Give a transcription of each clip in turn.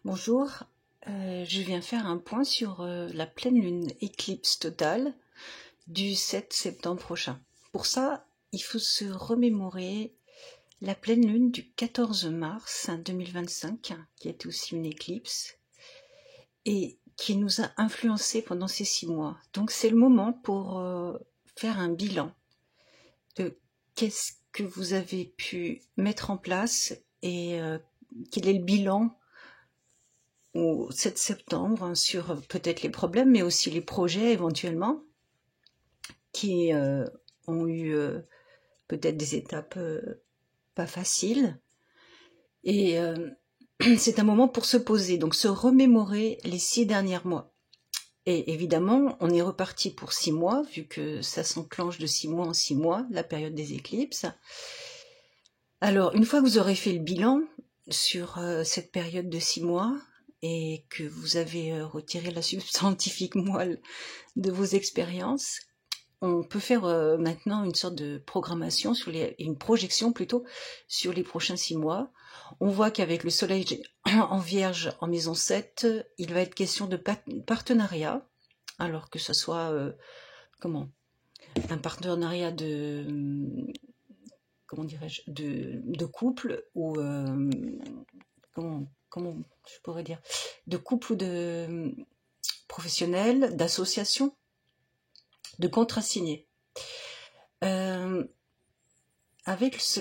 Bonjour, je viens faire un point sur la pleine lune éclipse totale du 7 septembre prochain. Pour ça, il faut se remémorer la pleine lune du 14 mars 2025, qui est aussi une éclipse, et qui nous a influencés pendant ces 6 mois. Donc c'est le moment pour faire un bilan de qu'est-ce que vous avez pu mettre en place et quel est le bilan au 7 septembre sur peut-être les problèmes, mais aussi les projets éventuellement qui ont eu peut-être des étapes pas faciles. Et c'est un moment pour se poser, donc se remémorer les 6 derniers mois. Et évidemment, on est reparti pour 6 mois, vu que ça s'enclenche de 6 mois en 6 mois, la période des éclipses. Alors, une fois que vous aurez fait le bilan sur cette période de 6 mois, et que vous avez retiré la substantifique moelle de vos expériences, on peut faire maintenant une sorte de programmation, une projection plutôt, sur les prochains 6 mois. On voit qu'avec le soleil en Vierge en maison 7, il va être question de partenariat, alors que ce soit un partenariat comment dirais-je, de couple ou comment je pourrais dire, de couple ou de professionnel, d'association, de contrat signé. Avec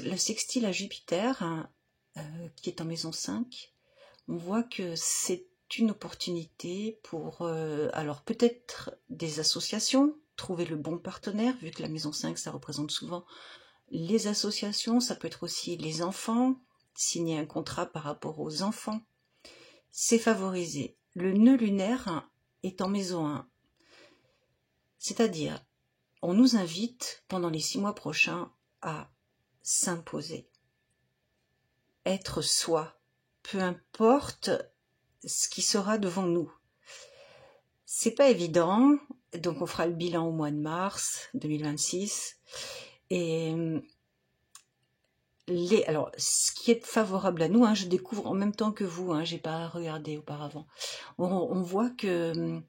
le sextile à Jupiter, qui est en maison 5, on voit que c'est une opportunité pour, alors peut-être des associations, trouver le bon partenaire, vu que la maison 5, ça représente souvent les associations, ça peut être aussi les enfants, signer un contrat par rapport aux enfants. C'est favorisé. Le nœud lunaire est en maison 1. C'est-à-dire, on nous invite pendant les 6 mois prochains à s'imposer. Être soi, peu importe ce qui sera devant nous. C'est pas évident, donc on fera le bilan au mois de mars 2026. Et alors, ce qui est favorable à nous, je découvre en même temps que vous, j'ai pas regardé auparavant. On voit que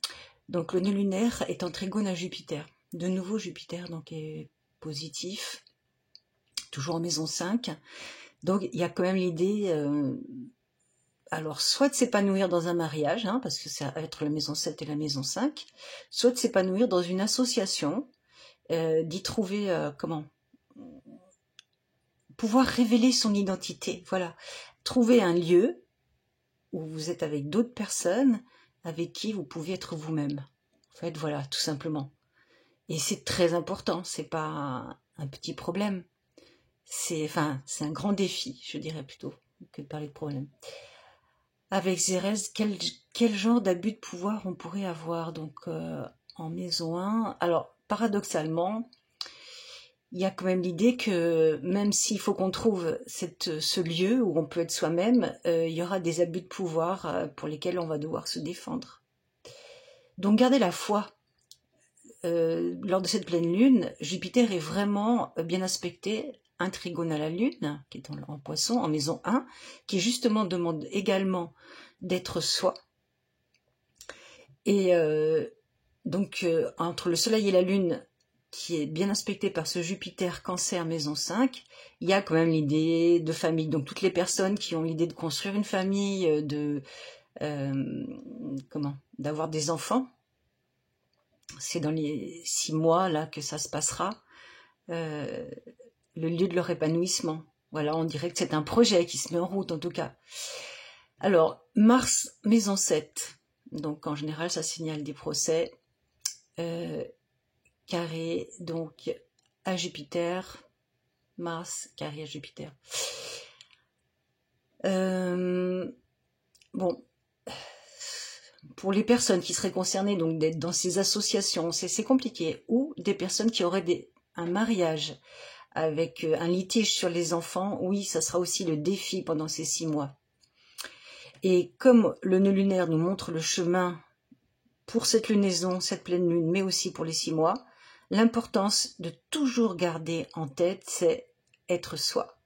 donc le nœud lunaire est en trigone à Jupiter. De nouveau, Jupiter donc est positif, toujours en maison 5. Donc il y a quand même l'idée, alors soit de s'épanouir dans un mariage, parce que ça va être la maison 7 et la maison 5, soit de s'épanouir dans une association, d'y trouver pouvoir révéler son identité, voilà. Trouver un lieu où vous êtes avec d'autres personnes avec qui vous pouvez être vous-même. En fait, voilà, tout simplement. Et c'est très important, c'est pas un petit problème. C'est un grand défi, je dirais plutôt, que de parler de problème. Avec Zérès, quel genre d'abus de pouvoir on pourrait avoir donc en maison 1? Alors, paradoxalement, il y a quand même l'idée que même s'il faut qu'on trouve ce lieu où on peut être soi-même, il y aura des abus de pouvoir pour lesquels on va devoir se défendre. Donc gardez la foi. Lors de cette pleine lune, Jupiter est vraiment bien aspecté, un trigone à la lune, qui est en poisson, en maison 1, qui justement demande également d'être soi. Et donc entre le soleil et la lune, qui est bien aspecté par ce Jupiter Cancer maison 5, il y a quand même l'idée de famille. Donc toutes les personnes qui ont l'idée de construire une famille, d'avoir des enfants, c'est dans les 6 mois là que ça se passera, le lieu de leur épanouissement. Voilà, on dirait que c'est un projet qui se met en route en tout cas. Alors, Mars maison 7, donc en général ça signale des procès, carré donc à Jupiter, Mars carré à Jupiter. Bon, pour les personnes qui seraient concernées donc d'être dans ces associations, c'est compliqué, ou des personnes qui auraient un mariage avec un litige sur les enfants, oui, ça sera aussi le défi pendant ces 6 mois. Et comme le nœud lunaire nous montre le chemin pour cette lunaison, cette pleine lune, mais aussi pour les 6 mois, l'importance de toujours garder en tête, c'est être soi.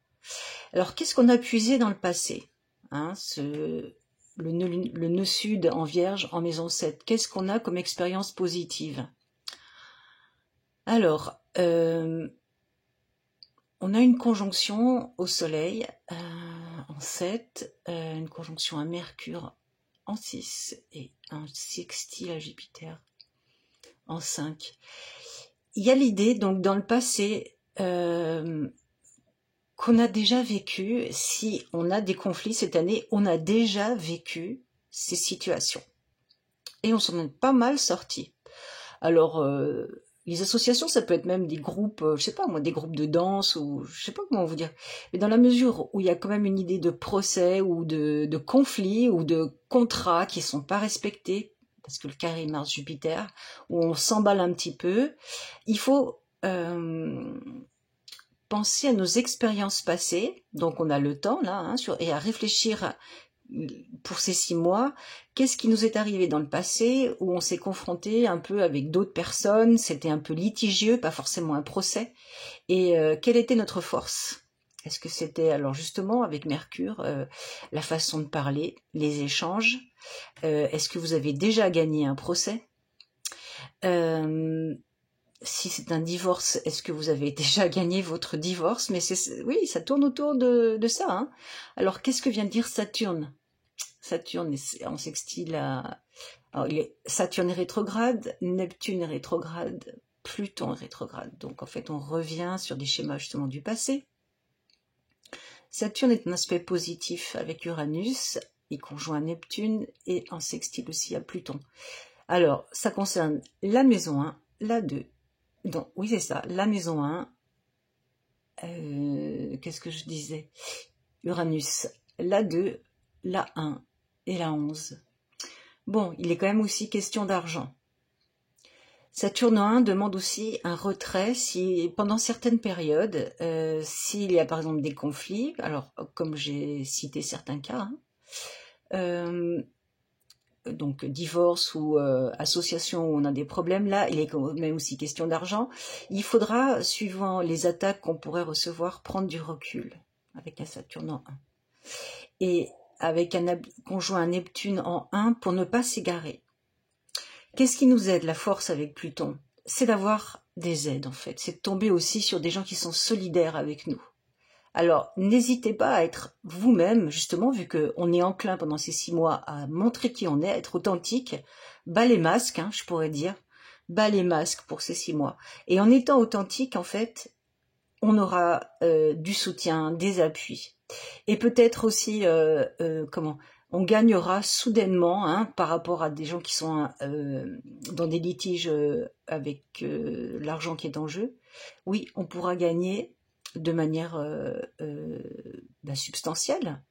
Alors, qu'est-ce qu'on a puisé dans le passé, le nœud sud en Vierge en maison 7. Qu'est-ce qu'on a comme expérience positive? Alors, on a une conjonction au Soleil en 7, une conjonction à Mercure en 6 et un sextile à Jupiter en 5. Il y a l'idée, donc dans le passé, qu'on a déjà vécu, si on a des conflits cette année, on a déjà vécu ces situations. Et on s'en est pas mal sorti. Alors, les associations, ça peut être même des groupes, je sais pas moi, des groupes de danse, ou je sais pas comment vous dire. Mais dans la mesure où il y a quand même une idée de procès, ou de conflits, ou de contrats qui sont pas respectés, parce que le carré Mars-Jupiter, où on s'emballe un petit peu, il faut penser à nos expériences passées, donc on a le temps là, hein, et à réfléchir pour ces 6 mois, qu'est-ce qui nous est arrivé dans le passé où on s'est confronté un peu avec d'autres personnes, c'était un peu litigieux, pas forcément un procès, et quelle était notre force? Est-ce que c'était, alors justement avec Mercure, la façon de parler, les échanges, est-ce que vous avez déjà gagné un procès? Si c'est un divorce, est-ce que vous avez déjà gagné votre divorce? Mais oui, ça tourne autour de ça. Hein. Alors, qu'est-ce que vient de dire Saturne? Saturne est en sextile à... Alors, Saturne est rétrograde, Neptune est rétrograde, Pluton est rétrograde. Donc, en fait, on revient sur des schémas justement du passé. Saturne est un aspect positif avec Uranus, il conjoint Neptune et en sextile aussi à Pluton. Alors, ça concerne la maison 1, la 2, donc, oui, c'est ça. La maison 1, qu'est-ce que je disais? Uranus, la 2, la 1 et la 11. Bon, il est quand même aussi question d'argent. Saturne 1 demande aussi un retrait si, pendant certaines périodes, s'il y a par exemple des conflits, alors comme j'ai cité certains cas, hein, donc divorce ou association où on a des problèmes, là, il est même aussi question d'argent. Il faudra, suivant les attaques qu'on pourrait recevoir, prendre du recul avec un Saturne en 1. Et avec un conjoint Neptune en 1 pour ne pas s'égarer. Qu'est-ce qui nous aide, la force avec Pluton? C'est d'avoir des aides en fait, c'est de tomber aussi sur des gens qui sont solidaires avec nous. Alors, n'hésitez pas à être vous-même, justement, vu qu'on est enclin pendant ces 6 mois à montrer qui on est, à être authentique, bas les masques, hein, je pourrais dire, bas les masques pour ces 6 mois. Et en étant authentique, en fait, on aura du soutien, des appuis. Et peut-être aussi, on gagnera soudainement, hein, par rapport à des gens qui sont dans des litiges avec l'argent qui est en jeu. Oui, on pourra gagner de manière substantielle.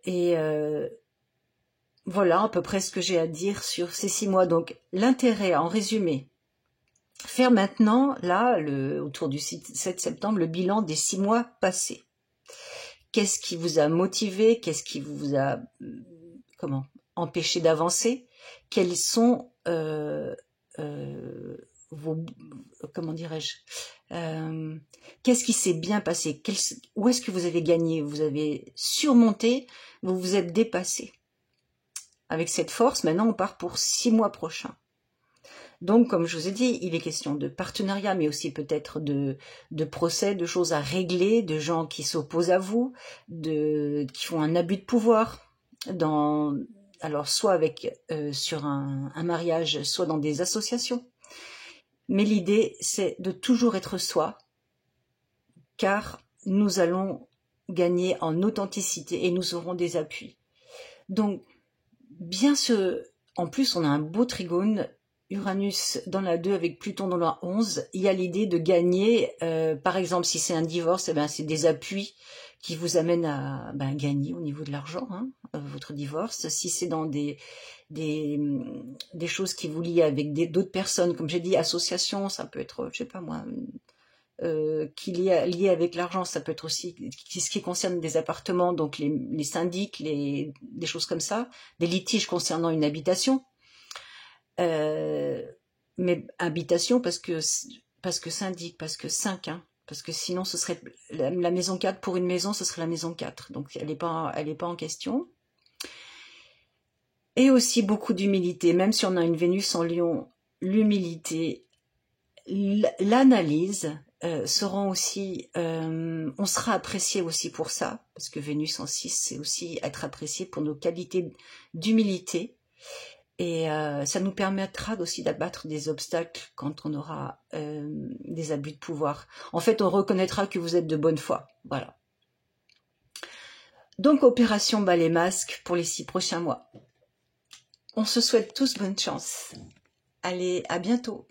Et voilà à peu près ce que j'ai à dire sur ces 6 mois. Donc l'intérêt, en résumé, faire maintenant, là, autour du 7 septembre, le bilan des 6 mois passés. Qu'est-ce qui vous a motivé? Qu'est-ce qui vous a empêché d'avancer? Quels sont vos, comment dirais-je, qu'est-ce qui s'est bien passé? Où est-ce que vous avez gagné? Vous avez surmonté? Vous vous êtes dépassé? Avec cette force, maintenant on part pour 6 mois prochains. Donc, comme je vous ai dit, il est question de partenariat, mais aussi peut-être de procès, de choses à régler, de gens qui s'opposent à vous, qui font un abus de pouvoir, alors soit sur un mariage, soit dans des associations. Mais l'idée, c'est de toujours être soi, car nous allons gagner en authenticité et nous aurons des appuis. Donc, en plus, on a un beau trigone, Uranus dans la 2 avec Pluton dans la 11, il y a l'idée de gagner, par exemple, si c'est un divorce, c'est des appuis qui vous amènent à gagner au niveau de l'argent, hein, votre divorce. Si c'est dans des choses qui vous lient avec d'autres personnes, comme j'ai dit, associations, ça peut être, je sais pas moi, lié avec l'argent, ça peut être aussi ce qui concerne des appartements, donc les syndics, des choses comme ça, des litiges concernant une habitation. Mais habitation parce que syndic, parce que 5, hein, parce que sinon ce serait la maison 4 pour une maison, ce serait la maison 4, donc elle est pas en question. Et aussi beaucoup d'humilité, même si on a une Vénus en Lion, l'humilité, l'analyse seront aussi, on sera apprécié aussi pour ça, parce que Vénus en 6, c'est aussi être apprécié pour nos qualités d'humilité. Et ça nous permettra aussi d'abattre des obstacles quand on aura des abus de pouvoir. En fait, on reconnaîtra que vous êtes de bonne foi. Voilà. Donc, opération balai masque pour les 6 prochains mois. On se souhaite tous bonne chance. Allez, à bientôt.